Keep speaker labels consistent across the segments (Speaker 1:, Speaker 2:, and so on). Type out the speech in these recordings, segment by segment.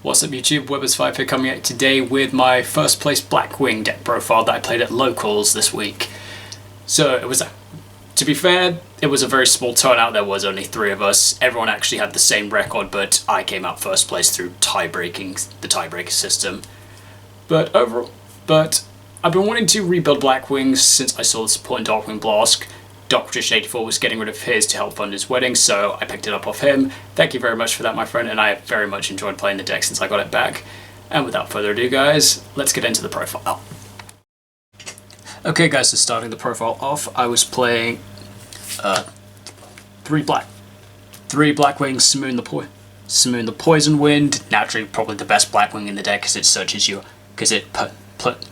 Speaker 1: What's up YouTube, Webbers5 here coming out today with my first place Blackwing deck profile that I played at locals this week. So it was, to be fair, it was a very small turnout. There was only 3 of us. Everyone actually had the same record, but I came out first place through the tiebreaker system. But I've been wanting to rebuild Blackwings since I saw the support in Darkwing Blast. Doctor84 was getting rid of his to help fund his wedding, so I picked it up off him. Thank you very much for that, my friend, and I have very much enjoyed playing the deck since I got it back. And without further adu, guys, let's get into the profile. Okay, guys, so starting the profile off, I was playing 3 Blackwings, Simoon the Poison Wind. Naturally, probably the best Blackwing in the deck because it searches you, because it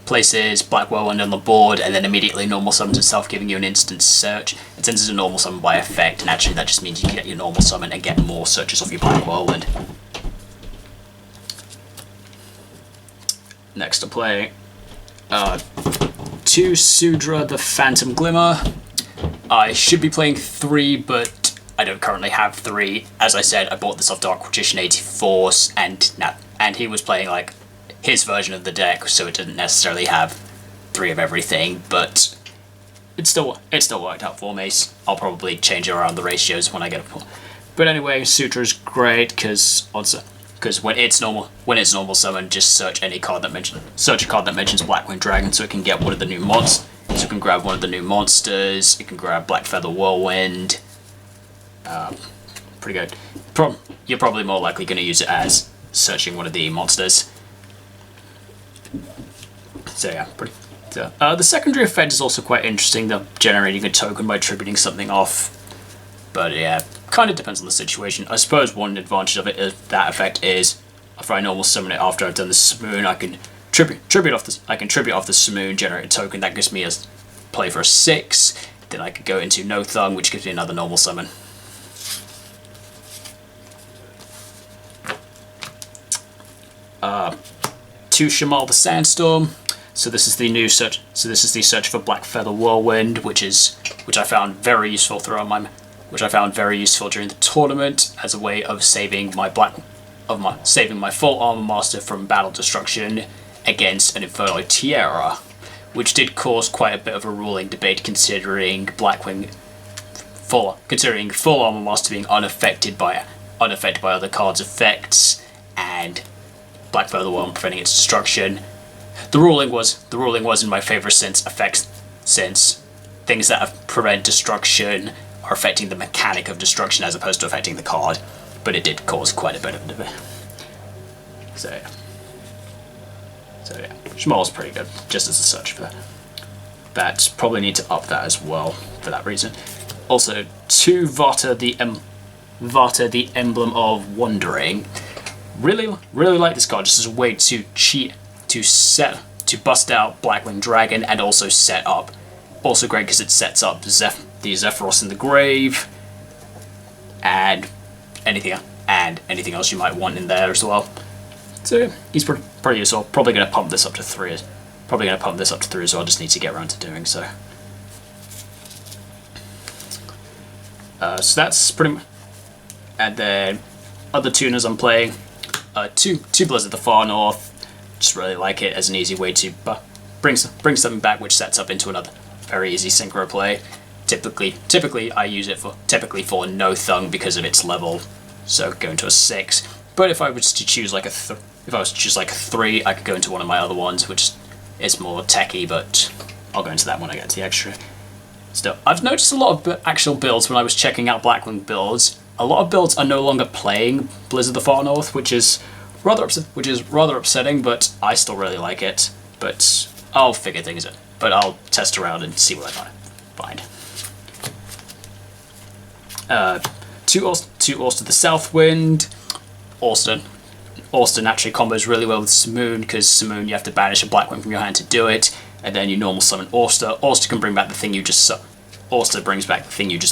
Speaker 1: places Black Whirlwind on the board and then immediately normal summons itself, giving you an instant search. And since it's a normal summon by effect, and actually that just means you can get your normal summon and get more searches off your Black Whirlwind. Next to play 2 Sudra the Phantom Glimmer. I should be playing 3, but I don't currently have 3. As I said, I bought this off Doctor84, and he was playing like his version of the deck, so it didn't necessarily have 3 of everything, but it still worked out for me. I'll probably change around the ratios when I get a. But anyway, Sutra's great because when it's normal summon, just search a card that mentions Blackwing Dragon, so it can get one of the new mods. So it can grab one of the new monsters. It can grab Black Feather Whirlwind. Pretty good. You're probably more likely going to use it as searching one of the monsters. So yeah, the secondary effect is also quite interesting, the generating a token by tributing something off. But yeah, kind of depends on the situation. I suppose one advantage of it is that effect is after I normal summon it after I've done the Simoon, I can tribute off the Simoon, generate a token that gives me a play for a 6. Then I could go into No Thung, which gives me another normal summon. To Shamal the Sandstorm. So this is the new search. So this is the search for Black Feather Whirlwind, which I found very useful during the tournament as a way of saving my full armor master from battle destruction against an Inferno Tiara, which did cause quite a bit of a ruling debate considering full armor master being unaffected by other cards' effects and Black Feather Whirlwind preventing its destruction. The ruling was in my favor since things that prevent destruction are affecting the mechanic of destruction as opposed to affecting the card, but it did cause quite a bit of debate. So yeah, Shamal's pretty good just as a search for that. Probably need to up that as well for that reason. Also, 2 Vata the Emblem of Wandering. Really like this card just as a way to to bust out Blackwing Dragon and also set up. Also great because it sets up the Zephyros in the grave and anything else you might want in there as well. So yeah, he's pretty useful. Probably going to pump this up to 3. As well. I just need to get around to doing so. So that's pretty much. And then other tuners I'm playing. 2 Blizzard the Far North. Just really like it as an easy way to bring something back, which sets up into another very easy synchro play. Typically I use it for No Thung because of its level, so go into a 6. But if I was to choose like a 3, I could go into one of my other ones, which is more techy, but I'll go into that when I get to the extra. Still, I've noticed a lot of actual builds when I was checking out Blackwing builds. A lot of builds are no longer playing Blizzard the Far North, which is rather upsetting, but I still really like it. But I'll figure things out. But I'll test around and see what I find. 2 Auster the Southwind. Auster naturally combos really well with Simoon, because Simoon you have to banish a Blackwing from your hand to do it, and then you normal summon Auster. Auster can bring back the thing you just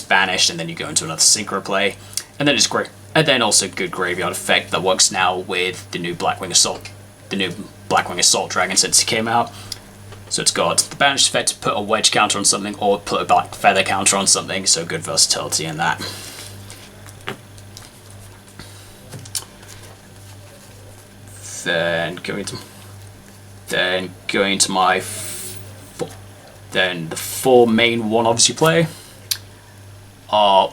Speaker 1: banished, and then you go into another synchro play, and then it's great. And then also good graveyard effect that works now with the new Blackwing Assault Dragon since it came out. So it's got the banished effect to put a wedge counter on something or put a Black Feather counter on something, so good versatility in that. Then going to my then the 4 main one obviously play are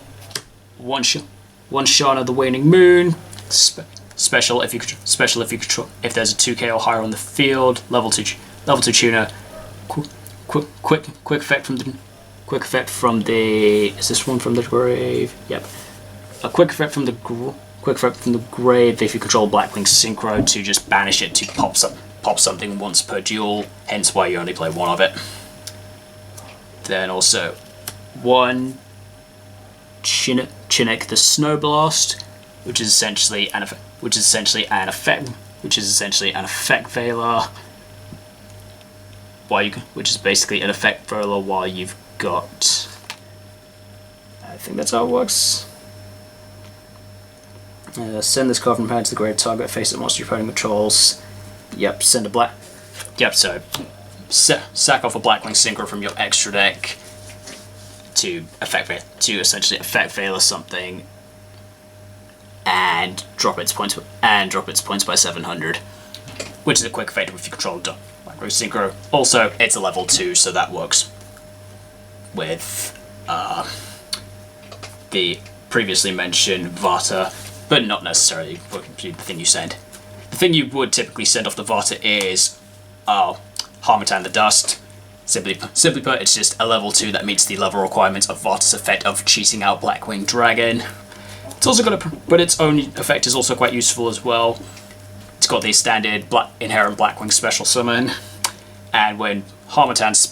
Speaker 1: one Shine of the Waning Moon, special if you control if there's a 2k or higher on the field, level 2 tuner, quick effect from the is this one from the grave? Yep, a quick effect from the grave if you control Blackwing Synchro to just banish it to pop something once per duel, hence why you only play one of it. Then also one Chinook the Snow Blast, which is essentially an effect veiler. Which is basically an effect veiler while you've got. I think that's how it works. Send this card from hand to the grave target face that monster your opponent controls. Yep, send a black. Yep, so sack off a Blackwing Synchro from your extra deck to essentially effect fail or something, and drop its points by 700, which is a quick effect if you control Blackwing Synchro. Also, it's a level 2, so that works with the previously mentioned Vata, but not necessarily the thing you send. The thing you would typically send off the Vata is Harmattan the Dust. Simply put, it's just a level 2 that meets the level requirements of Vata's effect of cheating out Blackwing Dragon. It's also but its own effect is also quite useful as well. It's got the standard inherent Blackwing special summon, and when Harmattan's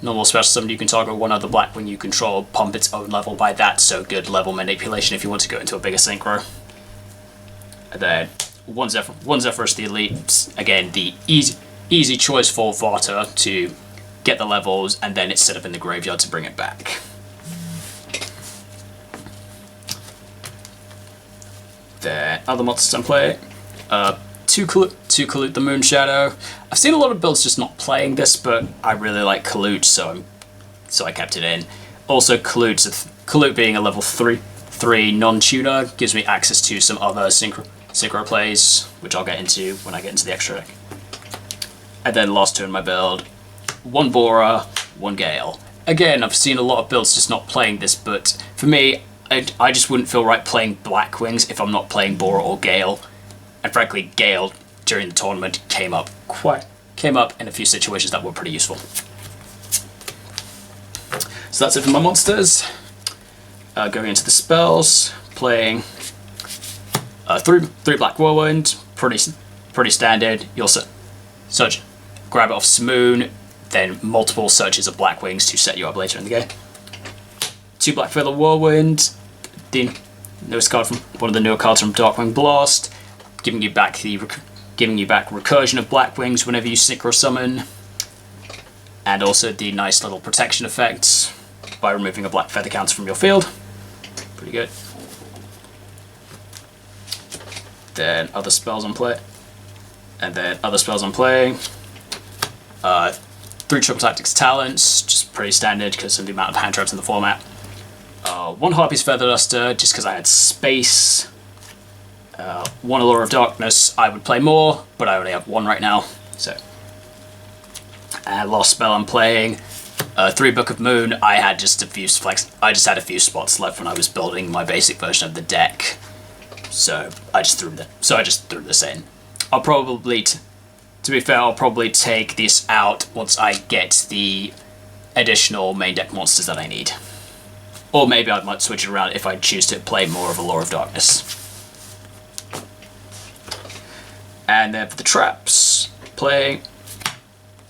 Speaker 1: normal special summon, you can target one other Blackwing you control, pump its own level by that, so good level manipulation if you want to go into a bigger synchro. And then one Zephyrus the Elite, again the easy choice for Vata to get the levels, and then it's set up in the graveyard to bring it back. The other monsters I'm playing, two Kalut the Moon Shadow. I've seen a lot of builds just not playing this, but I really like Kalut, so I kept it in. Also, Kalut being a level 3 non-tuner gives me access to some other synchro plays, which I'll get into when I get into the extra deck. And then last turn my build, one Bora, one Gale. Again, I've seen a lot of builds just not playing this, but for me, I just wouldn't feel right playing Blackwings if I'm not playing Bora or Gale. And frankly, Gale during the tournament came up in a few situations that were pretty useful. So that's it for my monsters. Going into the spells, playing three Black Whirlwind, pretty standard. You'll search, grab it off Simoon, then multiple searches of Blackwings to set you up later in the game. 2 Black Feather Whirlwind, the newest card from one of the newer cards from Darkwing Blast, giving you back recursion of Blackwings whenever you synchro summon, and also the nice little protection effect by removing a Black Feather counter from your field. Pretty good. Then other spells I'm playing. 3 Triple Tactics Talents, just pretty standard because of the amount of hand traps in the format. 1 Harpy's Feather Duster, just because I had space. 1 Allure of Darkness, I would play more, but I only have 1 right now. So, last spell I'm playing, 3 Book of Moon. I just had a few spots left when I was building my basic version of the deck, so I just threw this in. I'll probably, to be fair, I'll probably take this out once I get the additional main deck monsters that I need. Or maybe I might switch it around if I choose to play more of Allure of Darkness. And then for the traps, playing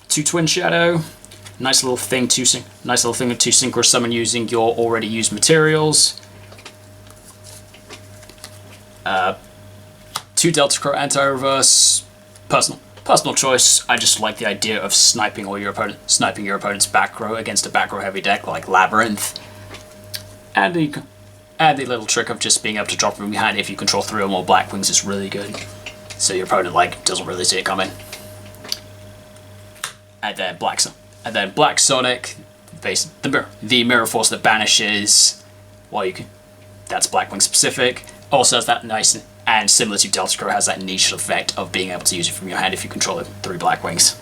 Speaker 1: 2 Twin Shadow. Nice little thing to synchro summon using your already used materials. 2 Delta Crow Anti-Reverse. Personal choice. I just like the idea of sniping your opponent's back row against a back row heavy deck like Labyrinth. And the little trick of just being able to drop from your hand if you control 3 or more Blackwings is really good. So your opponent doesn't really see it coming. And then Black Sonic, the Mirror Force that banishes. That's Blackwing specific. Also has that nice and similar to Delta Crow, has that niche effect of being able to use it from your hand if you control it through Blackwings.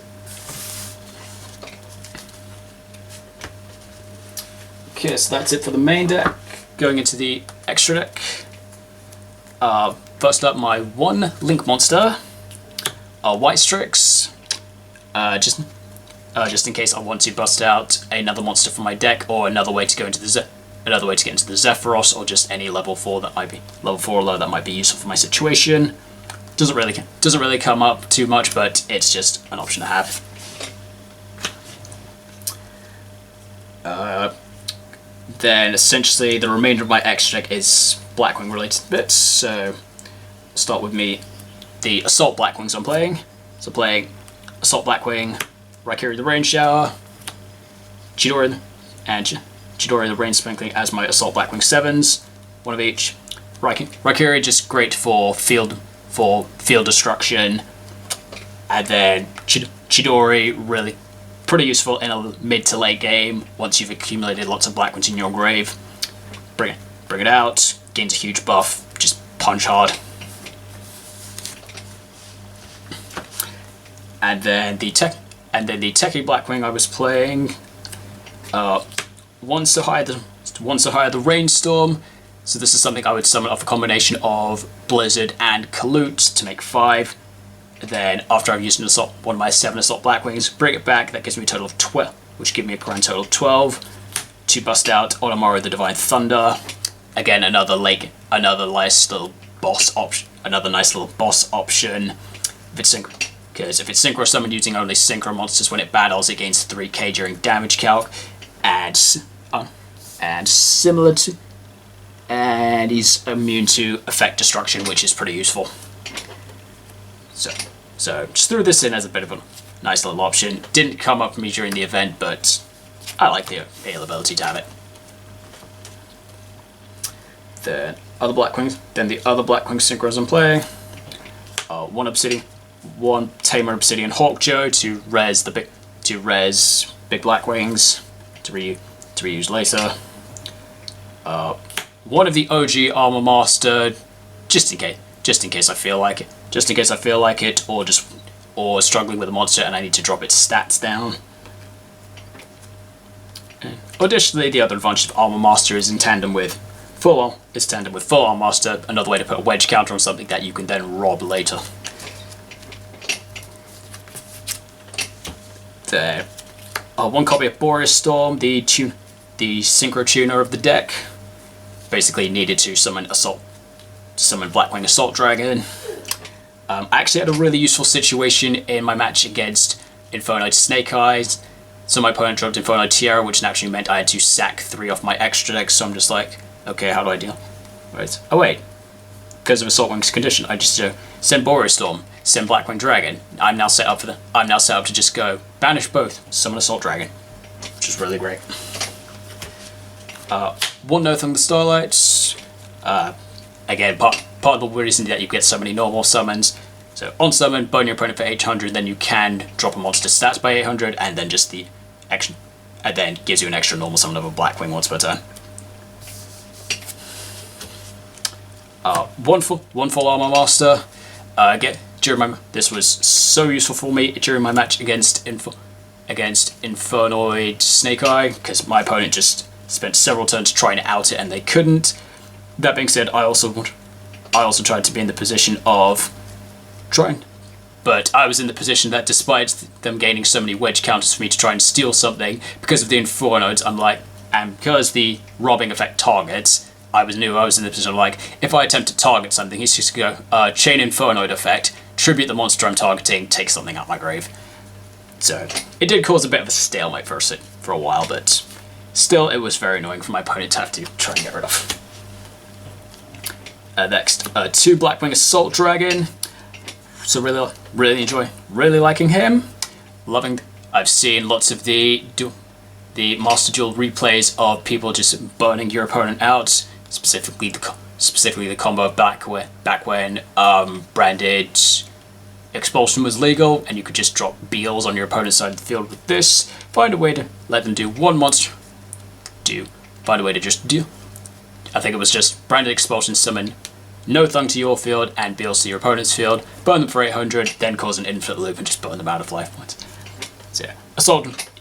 Speaker 1: Okay, so that's it for the main deck. Going into the extra deck. First up, my 1 Link monster, White Strix. Just in case I want to bust out another monster from my deck, or another way to go into the get into the Zephyros, or just any level 4 that might be level 4 or lower that might be useful for my situation. Doesn't really come up too much, but it's just an option to have. Then essentially the remainder of my extra deck is Blackwing related bits. So start with the Assault Blackwings I'm playing. So playing Assault Blackwing, Raikiri the Rain Shower, Chidori the Rain Sprinkling as my Assault Blackwing 7s, one of each. Raikiri just great for field destruction, and then Chidori really pretty useful in a mid to late game once you've accumulated lots of Blackwings in your grave. Bring it out, gains a huge buff, just punch hard. And then the Techie Blackwing I was playing, one so high the Rainstorm. So this is something I would summon off a combination of Blizzard and Kalute to make 5. Then after I've used one of my 7 Assault Blackwings, bring it back. That gives me a total of 12, which gives me a grand total of 12. To bust out Onomaru the Divine Thunder. Again, another nice little boss option. Because if it's synchro summoned using only synchro monsters when it battles, it gains 3k during damage calc, and he's immune to effect destruction, which is pretty useful. So just threw this in as a bit of a nice little option. Didn't come up for me during the event, but I like the availability to have it. The other Blackwing synchros I'm playing. One Tamer Obsidian Hawkjoe to res big Blackwings to reuse later. One of the OG Armor Master, just in case I feel like it, or struggling with a monster and I need to drop its stats down. Additionally, the other advantage of Armor Master is in tandem with Full Armor Master, another way to put a wedge counter on something that you can then rob later. There. One copy of Boreas Storm, the synchro tuner of the deck. Basically needed to summon Blackwing Assault Dragon. I actually had a really useful situation in my match against Infernoid Snake Eyes. So my opponent dropped Infernoid Tiara, which naturally meant I had to sack 3 off my extra deck, so I'm just like, okay, how do I deal? Right. Oh wait, because of Assault Wing's condition, I just send Boreas Storm, send Blackwing Dragon. I'm now set up to just go banish both, summon Assault Dragon, which is really great. One note on the Starlights. Again, part of the reason that you get so many normal summons. So on summon, burn your opponent for 800, then you can drop a monster's stats by 800, and then just the action, and then gives you an extra normal summon of a Blackwing once per turn. One full Armor Master. This was so useful for me during my match against Infernoid Snake Eye, because my opponent just spent several turns trying to out it and they couldn't. That being said, I also tried to be in the position of trying, but I was in the position that despite them gaining so many wedge counters for me to try and steal something, because of the Infernoids, and because the robbing effect targets, I was in the position of like, if I attempt to target something, he's just going to go, chain Infernoid effect, tribute the monster I'm targeting, take something out my grave. So it did cause a bit of a stalemate for a while, but still it was very annoying for my opponent to have to try and get rid of. Next, 2 Blackwing Assault Dragon. So really liking him. I've seen lots of the Master Duel replays of people just burning your opponent out. Specifically the combo back when branded expulsion was legal, and you could just drop Beals on your opponent's side of the field with this. Find a way to let them do one monster. Find a way to just do. I think it was just branded expulsion summon no thung to your field and beals to your opponent's field, burn them for 800, then cause an infinite loop and just burn them out of life points. So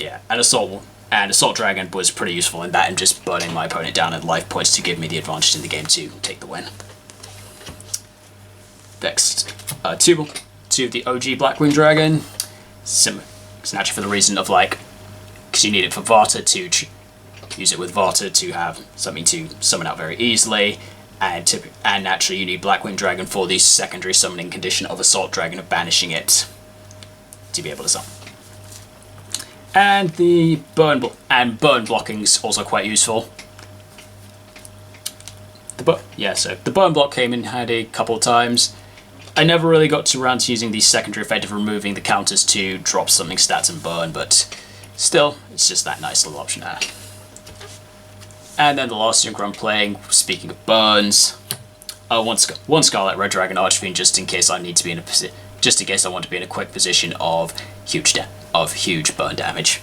Speaker 1: yeah, Assault Dragon was pretty useful in that and just burning my opponent down in life points to give me the advantage in the game to take the win. Next, two of the OG Blackwing Dragon. It's naturally for the reason of like, because you need it for Vata to use it with Vata to have something to summon out very easily, and naturally you need Blackwing Dragon for the secondary summoning condition of Assault Dragon of banishing it to be able to summon. And the burn blocking's also quite useful. So the burn block came in handy a couple of times. I never really got around to using the secondary effect of removing the counters to drop something stats and burn, but still, it's just that nice little option there. And then the last synchro I'm playing, speaking of burns, one Scarlet Red Dragon Archfiend, just in case I need to be in a just in case I want to be in a quick position of huge burn damage.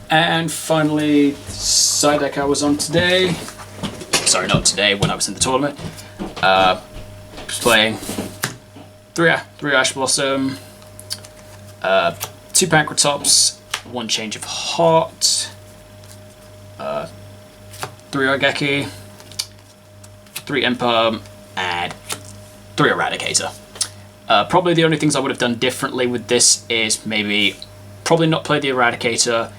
Speaker 1: And finally, side deck I was on today. Sorry, not today, when I was in the tournament. I was playing 3 Ash Blossom, 2 Pankratops, 1 Change of Heart, 3 Argeki, 3 Imperm, and 3 Eradicator. Probably the only things I would have done differently with this is probably not play the Eradicator,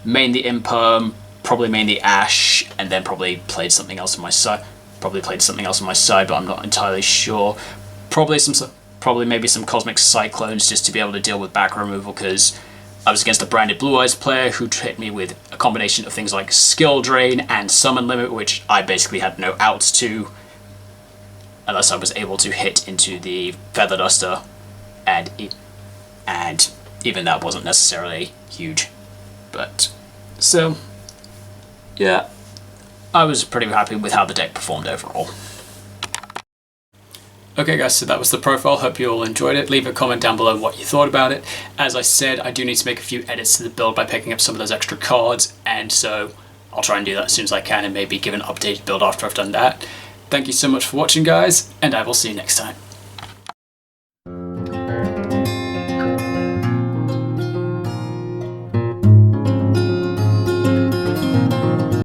Speaker 1: main the Imperm, probably main the Ash, and then probably played something else on my side. But I'm not entirely sure. Probably maybe some Cosmic Cyclones just to be able to deal with back removal, because I was against a branded Blue Eyes player who hit me with a combination of things like Skill Drain and Summon Limit, which I basically had no outs to, unless I was able to hit into the Feather Duster, and even that wasn't necessarily huge. But so, yeah, I was pretty happy with how the deck performed overall. Okay guys, so that was the profile. Hope you all enjoyed it. Leave a comment down below what you thought about it. As I said, I do need to make a few edits to the build by picking up some of those extra cards, and so I'll try and do that as soon as I can and maybe give an updated build after I've done that. Thank you so much for watching guys, and I will see you next time.